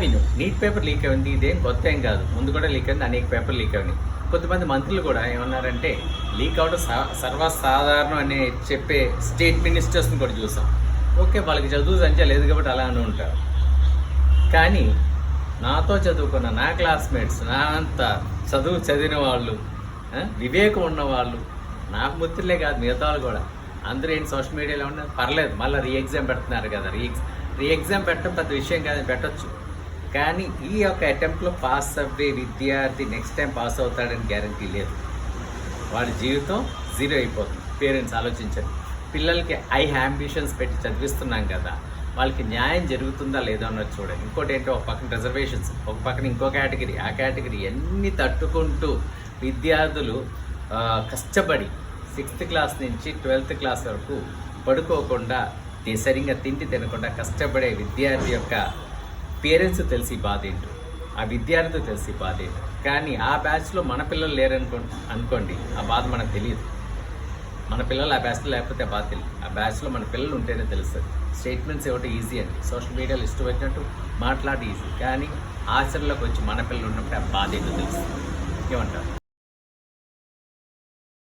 విను neat paper leak అయింది, ఇదేం కొత్త ఏం కాదు. ముందు కూడా లీక్ అయింది, అనేక పేపర్ లీక్ అయినాయి. కొంతమంది మంత్రులు కూడా ఏమన్నారంటే లీక్ అవడం సర్వసాధారణం అని చెప్పే స్టేట్ మినిస్టర్స్ని కూడా చూసాం. ఓకే, వాళ్ళకి చదువు సంఖ్య లేదు కాబట్టి అలా అని ఉంటారు. కానీ నాతో చదువుకున్న నా క్లాస్మేట్స్, నా అంత చదువు చదివిన వాళ్ళు, వివేకం ఉన్నవాళ్ళు, నాకు మిత్రులే కాదు మిగతా వాళ్ళు కూడా అందరూ ఏంటి సోషల్ మీడియాలో ఉన్నారు, పర్లేదు మళ్ళీ ఎగ్జామ్ పెడుతున్నారు కదా, ఎగ్జామ్ పెట్టడం పెద్ద విషయం కాదని పెట్టచ్చు. కానీ ఈ యొక్క అటెంప్ట్లో పాస్ అవ్వే విద్యార్థి నెక్స్ట్ టైం పాస్ అవుతాడని గ్యారంటీ లేదు. వాడి జీవితం జీరో అయిపోతుంది. పేరెంట్స్ ఆలోచించండి. పిల్లలకి అంబిషన్స్ పెట్టి చదివిస్తున్నాం కదా, వాళ్ళకి న్యాయం జరుగుతుందా లేదా అన్నది చూడండి. ఇంకోటి ఏంటో ఒక పక్కన రిజర్వేషన్స్, ఒక పక్కన ఇంకో కేటగిరీ, ఆ కేటగిరీ అన్నీ తట్టుకుంటూ విద్యార్థులు కష్టపడి 6th క్లాస్ నుంచి 12th క్లాస్ వరకు పడుకోకుండా సరిగ్గా తిండి తినకుండా కష్టపడే విద్యార్థి యొక్క పేరెంట్స్ తెలిసి బాధ ఏంటో, ఆ విద్యార్థి తెలిసి బాధ ఏంటో. కానీ ఆ బ్యాచ్లో మన పిల్లలు అనుకోండి, ఆ బాధ మనకు తెలియదు. మన పిల్లలు ఆ బ్యాచ్లో లేకపోతే ఆ బాధ తెలియదు. ఆ బ్యాచ్లో మన పిల్లలు ఉంటేనే తెలుస్తుంది. స్టేట్మెంట్స్ ఇవ్వటం ఈజీ అండి, సోషల్ మీడియాలో ఇష్టం వచ్చినట్టు మాట్లాడి ఈజీ. కానీ ఆచరణలోకి వచ్చి మన పిల్లలు ఉన్నప్పుడు ఆ బాధ ఏంటో తెలుస్తుంది. ఏమంటారు?